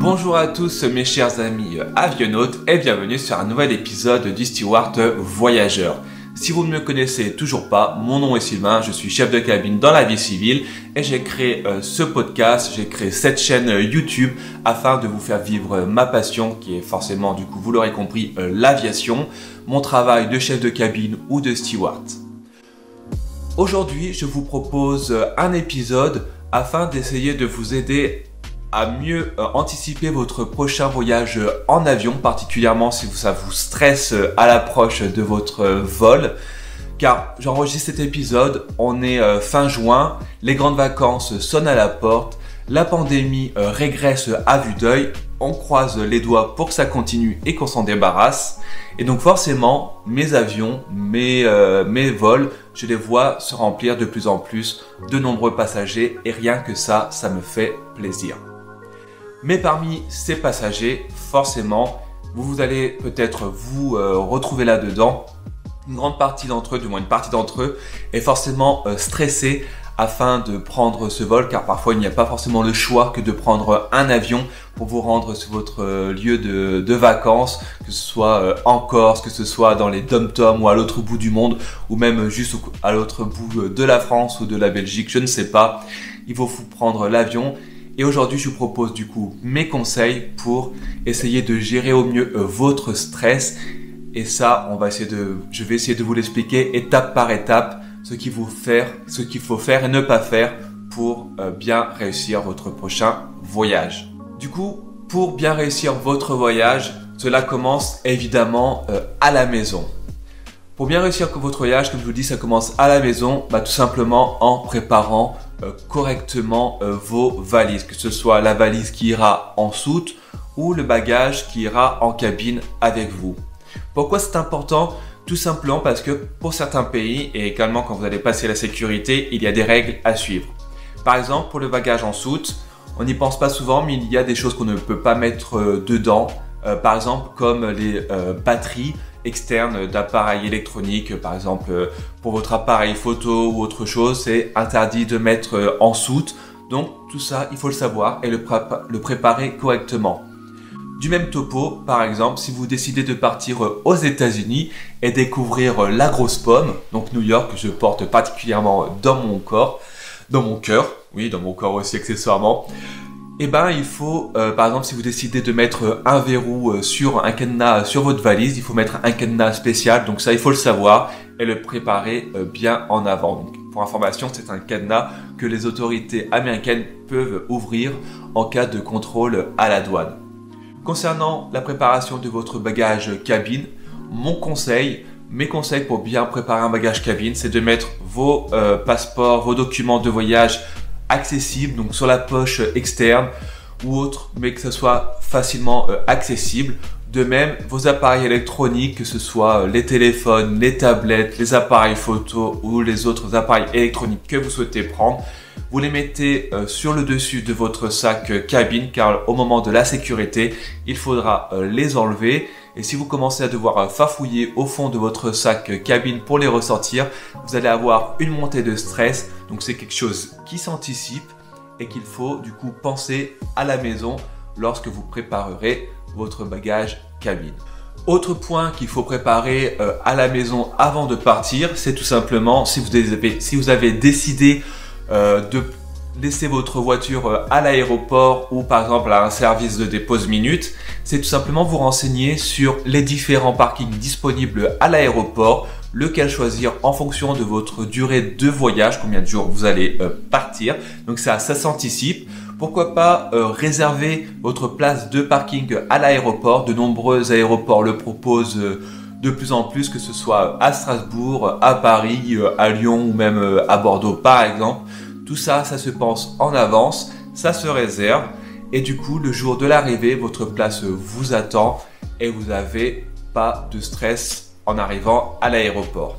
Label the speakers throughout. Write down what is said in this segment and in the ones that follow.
Speaker 1: Bonjour à tous mes chers amis avionautes et bienvenue sur un nouvel épisode du Steward Voyageur. Si vous ne me connaissez toujours pas, mon nom est Sylvain, je suis chef de cabine dans la vie civile et j'ai créé ce podcast, j'ai créé cette chaîne YouTube afin de vous faire vivre ma passion qui est forcément, du coup vous l'aurez compris, l'aviation, mon travail de chef de cabine ou de steward. Aujourd'hui, je vous propose un épisode afin d'essayer de vous aider à mieux anticiper votre prochain voyage en avion, particulièrement si ça vous stresse à l'approche de votre vol. Car j'enregistre cet épisode, on est fin juin, les grandes vacances sonnent à la porte, la pandémie régresse à vue d'œil, on croise les doigts pour que ça continue et qu'on s'en débarrasse. Et donc forcément, mes avions, mes vols, je les vois se remplir de plus en plus de nombreux passagers et rien que ça me fait plaisir. Mais parmi ces passagers, forcément, vous allez peut-être vous retrouver là-dedans. Une grande partie d'entre eux, du moins une partie d'entre eux, est forcément stressée afin de prendre ce vol, car parfois il n'y a pas forcément le choix que de prendre un avion pour vous rendre sur votre lieu de vacances, que ce soit en Corse, que ce soit dans les dom-toms ou à l'autre bout du monde, ou même juste à l'autre bout de la France ou de la Belgique, je ne sais pas. Il faut vous prendre l'avion. Et aujourd'hui, je vous propose du coup mes conseils pour essayer de gérer au mieux votre stress. Et ça, je vais essayer de vous l'expliquer étape par étape, ce qu'il faut faire et ne pas faire pour bien réussir votre prochain voyage. Du coup, pour bien réussir votre voyage, cela commence évidemment à la maison. Pour bien réussir votre voyage, comme je vous dis, ça commence à la maison, tout simplement en préparant correctement vos valises, que ce soit la valise qui ira en soute ou le bagage qui ira en cabine avec vous. Pourquoi c'est important? Tout simplement parce que pour certains pays et également quand vous allez passer la sécurité, il y a des règles à suivre. Par exemple, pour le bagage en soute, on n'y pense pas souvent, mais il y a des choses qu'on ne peut pas mettre dedans. Par exemple, comme les batteries externes d'appareils électroniques, par exemple pour votre appareil photo ou autre chose, c'est interdit de mettre en soute. Donc tout ça, il faut le savoir et le préparer correctement. Du même topo, par exemple, si vous décidez de partir aux États-Unis et découvrir la grosse pomme, donc New York, que je porte particulièrement dans mon cœur, oui, dans mon corps aussi accessoirement. Il faut, par exemple, si vous décidez de mettre un verrou sur un cadenas sur votre valise, il faut mettre un cadenas spécial. Donc ça, il faut le savoir et le préparer bien en avant. Donc, pour information, c'est un cadenas que les autorités américaines peuvent ouvrir en cas de contrôle à la douane. Concernant la préparation de votre bagage cabine, mes conseils pour bien préparer un bagage cabine, c'est de mettre vos passeports, vos documents de voyage accessible, donc sur la poche externe ou autre, mais que ce soit facilement accessible. De même, vos appareils électroniques, que ce soit les téléphones, les tablettes, les appareils photo ou les autres appareils électroniques que vous souhaitez prendre, vous les mettez sur le dessus de votre sac cabine, car au moment de la sécurité, il faudra les enlever. Et si vous commencez à devoir farfouiller au fond de votre sac cabine pour les ressortir, vous allez avoir une montée de stress. Donc c'est quelque chose qui s'anticipe et qu'il faut du coup penser à la maison lorsque vous préparerez votre bagage cabine. Autre point qu'il faut préparer à la maison avant de partir, c'est tout simplement si vous avez décidé de laisser votre voiture à l'aéroport ou par exemple à un service de dépose minute, c'est tout simplement vous renseigner sur les différents parkings disponibles à l'aéroport, lequel choisir en fonction de votre durée de voyage, combien de jours vous allez partir. Donc ça s'anticipe. Pourquoi pas réserver votre place de parking à l'aéroport. De nombreux aéroports le proposent de plus en plus, que ce soit à Strasbourg, à Paris, à Lyon ou même à Bordeaux par exemple. Tout ça, ça se pense en avance, ça se réserve et du coup, le jour de l'arrivée, votre place vous attend et vous n'avez pas de stress en arrivant à l'aéroport.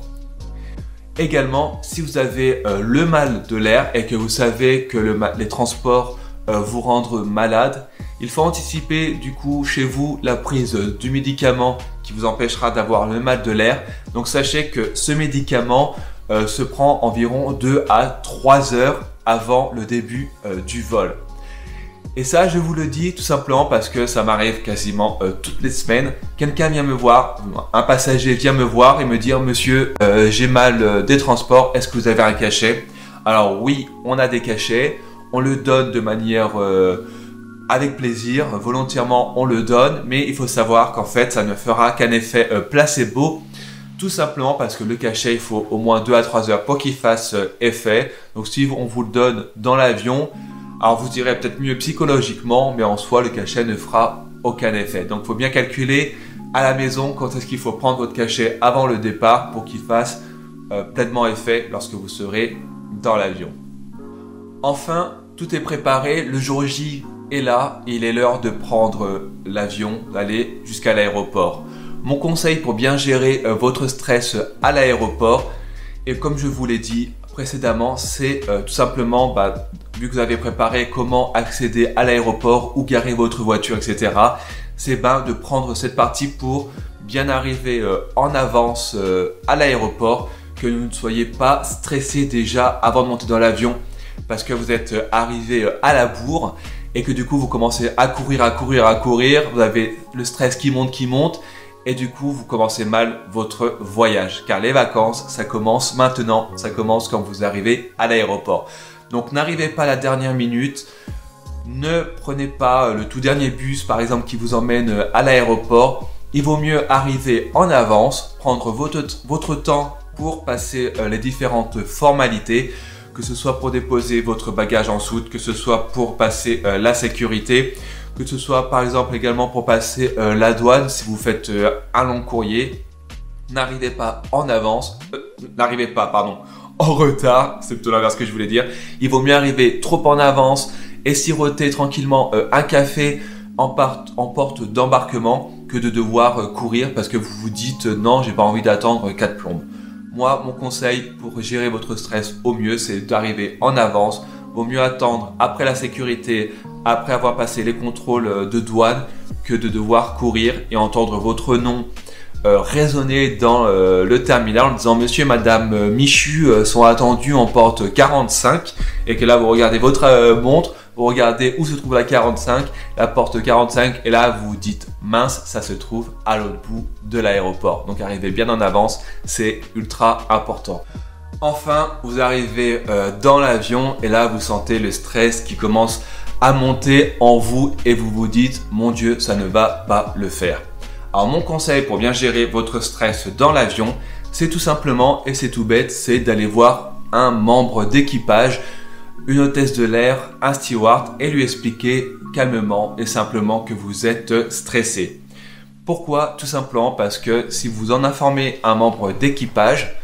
Speaker 1: Également, si vous avez le mal de l'air et que vous savez que les transports vous rendent malade, il faut anticiper du coup chez vous la prise du médicament qui vous empêchera d'avoir le mal de l'air. Donc sachez que ce médicament se prend environ 2 à 3 heures avant le début du vol. Et ça, je vous le dis tout simplement parce que ça m'arrive quasiment toutes les semaines. Quelqu'un vient me voir, un passager vient me voir et me dire « Monsieur, j'ai mal des transports, est-ce que vous avez un cachet ?» Alors oui, on a des cachets, on le donne de manière avec plaisir, volontairement on le donne, mais il faut savoir qu'en fait ça ne fera qu'un effet placebo. Tout simplement parce que le cachet, il faut au moins 2 à 3 heures pour qu'il fasse effet. Donc si on vous le donne dans l'avion, alors vous direz peut-être mieux psychologiquement, mais en soi, le cachet ne fera aucun effet. Donc il faut bien calculer à la maison quand est-ce qu'il faut prendre votre cachet avant le départ pour qu'il fasse pleinement effet lorsque vous serez dans l'avion. Enfin, tout est préparé, le jour J est là, il est l'heure de prendre l'avion, d'aller jusqu'à l'aéroport. Mon conseil pour bien gérer votre stress à l'aéroport, et comme je vous l'ai dit précédemment, c'est tout simplement, vu que vous avez préparé comment accéder à l'aéroport, où garer votre voiture, etc., c'est de prendre cette partie pour bien arriver en avance à l'aéroport, que vous ne soyez pas stressé déjà avant de monter dans l'avion, parce que vous êtes arrivé à la bourre et que du coup vous commencez à courir, vous avez le stress qui monte, et du coup vous commencez mal votre voyage, car les vacances ça commence maintenant, ça commence quand vous arrivez à l'aéroport. Donc n'arrivez pas à la dernière minute, ne prenez pas le tout dernier bus par exemple qui vous emmène à l'aéroport. Il vaut mieux arriver en avance, prendre votre temps pour passer les différentes formalités, que ce soit pour déposer votre bagage en soute, que ce soit pour passer la sécurité, que ce soit par exemple également pour passer la douane si vous faites un long courrier. N'arrivez pas en avance, en retard, c'est plutôt l'inverse que je voulais dire. Il vaut mieux arriver trop en avance et siroter tranquillement un café en porte d'embarquement que de devoir courir parce que vous vous dites non, j'ai pas envie d'attendre 4 plombes. Moi, mon conseil pour gérer votre stress au mieux, c'est d'arriver en avance. Vaut mieux attendre après la sécurité, après avoir passé les contrôles de douane, que de devoir courir et entendre votre nom résonner dans le terminal en disant « Monsieur et Madame Michu sont attendus en porte 45 » et que là, vous regardez votre montre, vous regardez où se trouve la 45, la porte 45 et là, vous vous dites « Mince, ça se trouve à l'autre bout de l'aéroport ». Donc, arrivez bien en avance, c'est ultra important. Enfin, vous arrivez dans l'avion et là, vous sentez le stress qui commence à monter en vous et vous vous dites « Mon Dieu, ça ne va pas le faire ». Alors, mon conseil pour bien gérer votre stress dans l'avion, c'est tout simplement, et c'est tout bête, c'est d'aller voir un membre d'équipage, une hôtesse de l'air, un steward et lui expliquer calmement et simplement que vous êtes stressé. Pourquoi? Tout simplement parce que si vous en informez un membre d'équipage,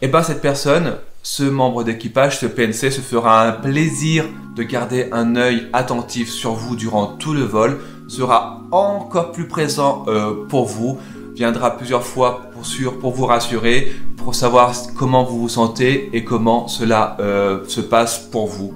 Speaker 1: cette personne, ce membre d'équipage, ce PNC, se fera un plaisir de garder un œil attentif sur vous durant tout le vol, sera encore plus présent pour vous, viendra plusieurs fois pour vous rassurer, pour savoir comment vous vous sentez et comment cela se passe pour vous.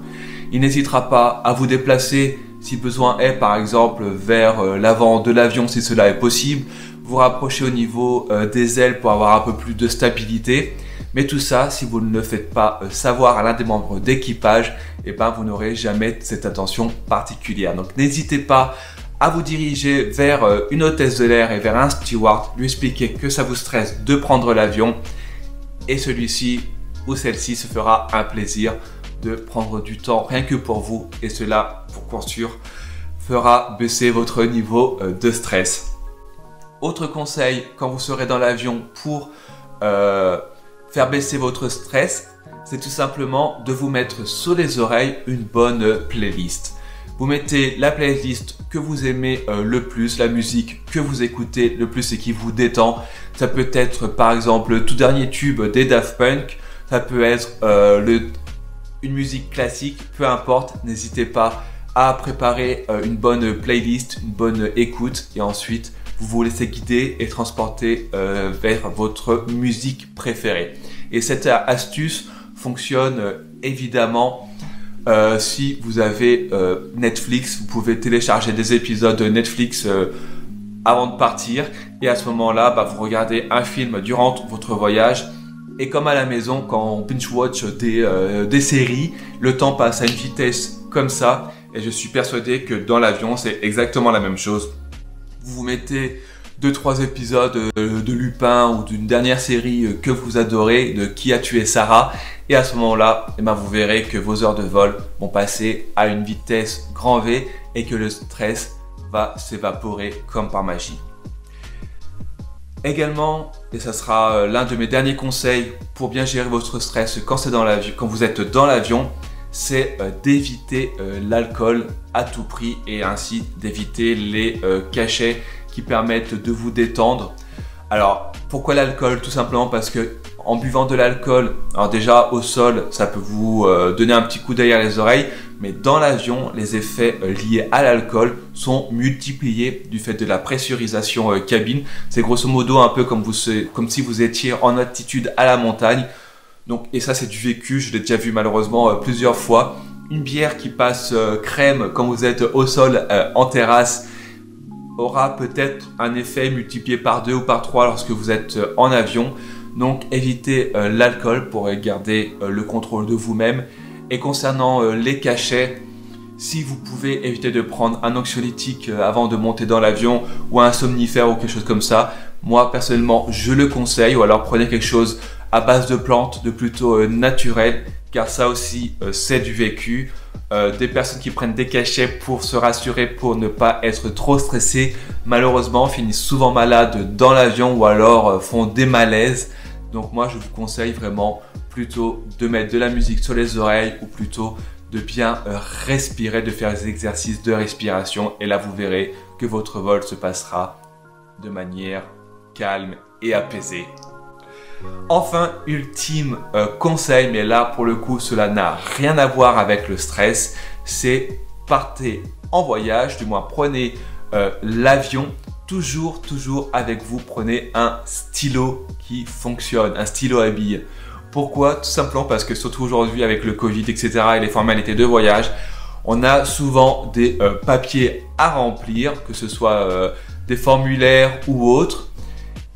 Speaker 1: Il n'hésitera pas à vous déplacer si besoin est, par exemple vers l'avant de l'avion si cela est possible, vous rapprocher au niveau des ailes pour avoir un peu plus de stabilité. Mais tout ça, si vous ne le faites pas savoir à l'un des membres d'équipage, vous n'aurez jamais cette attention particulière. Donc n'hésitez pas à vous diriger vers une hôtesse de l'air et vers un steward, lui expliquer que ça vous stresse de prendre l'avion et celui-ci ou celle-ci se fera un plaisir de prendre du temps rien que pour vous et cela, pour sûr, fera baisser votre niveau de stress. Autre conseil, quand vous serez dans l'avion pour faire baisser votre stress, c'est tout simplement de vous mettre sur les oreilles une bonne playlist. Vous mettez la playlist que vous aimez le plus, la musique que vous écoutez le plus et qui vous détend. Ça peut être par exemple le tout dernier tube des Daft Punk, ça peut être une musique classique, peu importe. N'hésitez pas à préparer une bonne playlist, une bonne écoute et ensuite vous vous laissez guider et transporter vers votre musique préférée. Et cette astuce fonctionne évidemment si vous avez Netflix. Vous pouvez télécharger des épisodes de Netflix avant de partir et à ce moment-là, vous regardez un film durant votre voyage. Et comme à la maison, quand on binge-watch des séries, le temps passe à une vitesse comme ça Et je suis persuadé que dans l'avion, c'est exactement la même chose. Vous vous mettez 2-3 épisodes de Lupin ou d'une dernière série que vous adorez, de Qui a tué Sarah. Et à ce moment-là, vous verrez que vos heures de vol vont passer à une vitesse grand V et que le stress va s'évaporer comme par magie. Également, et ça sera l'un de mes derniers conseils pour bien gérer votre stress quand vous êtes dans l'avion, c'est d'éviter l'alcool à tout prix et ainsi d'éviter les cachets qui permettent de vous détendre. Alors, pourquoi l'alcool? Tout simplement parce que en buvant de l'alcool, alors déjà au sol, ça peut vous donner un petit coup derrière les oreilles, mais dans l'avion, les effets liés à l'alcool sont multipliés du fait de la pressurisation cabine. C'est grosso modo un peu comme si vous étiez en altitude à la montagne. Donc, et ça, c'est du vécu, je l'ai déjà vu malheureusement plusieurs fois. Une bière qui passe crème quand vous êtes au sol en terrasse aura peut-être un effet multiplié par 2 ou par 3 lorsque vous êtes en avion. Donc évitez l'alcool pour garder le contrôle de vous-même. Et concernant les cachets, si vous pouvez éviter de prendre un anxiolytique avant de monter dans l'avion ou un somnifère ou quelque chose comme ça, moi personnellement je le conseille, ou alors prenez quelque chose à base de plantes, de plutôt naturel, car ça aussi c'est du vécu. Des personnes qui prennent des cachets pour se rassurer, pour ne pas être trop stressés, malheureusement finissent souvent malades dans l'avion ou alors font des malaises. Donc moi je vous conseille vraiment plutôt de mettre de la musique sur les oreilles ou plutôt de bien respirer, de faire des exercices de respiration et là vous verrez que votre vol se passera de manière calme et apaisée. Enfin, ultime conseil, mais là pour le coup cela n'a rien à voir avec le stress, c'est partez en voyage, du moins prenez l'avion, toujours avec vous, prenez un stylo qui fonctionne, un stylo à billes. Pourquoi? Tout simplement parce que surtout aujourd'hui avec le Covid, etc. et les formalités de voyage, on a souvent des papiers à remplir, que ce soit des formulaires ou autres.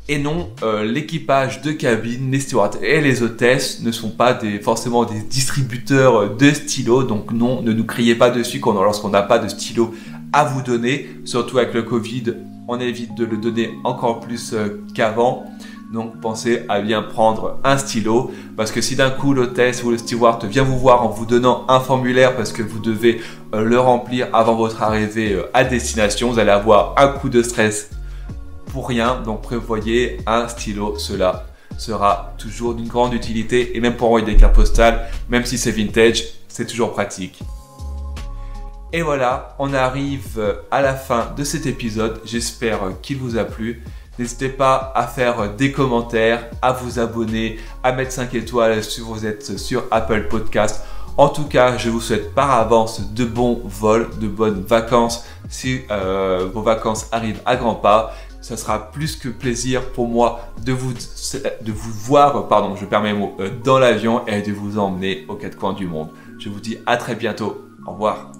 Speaker 1: Et non, l'équipage de cabine, les stewards et les hôtesses ne sont pas forcément des distributeurs de stylos. Donc non, ne nous criez pas dessus lorsqu'on n'a pas de stylo à vous donner. Surtout avec le Covid, on évite de le donner encore plus qu'avant. Donc pensez à bien prendre un stylo. Parce que si d'un coup l'hôtesse ou le steward vient vous voir en vous donnant un formulaire parce que vous devez le remplir avant votre arrivée à destination, vous allez avoir un coup de stress pour rien, donc prévoyez un stylo, cela sera toujours d'une grande utilité et même pour envoyer des cartes postales, même si c'est vintage, c'est toujours pratique. Et voilà, on arrive à la fin de cet épisode, j'espère qu'il vous a plu. N'hésitez pas à faire des commentaires, à vous abonner, à mettre 5 étoiles si vous êtes sur Apple Podcast. En tout cas, je vous souhaite par avance de bons vols, de bonnes vacances si vos vacances arrivent à grands pas. Ça sera plus que plaisir pour moi de vous voir, je perds mes mots, dans l'avion et de vous emmener aux 4 coins du monde. Je vous dis à très bientôt. Au revoir.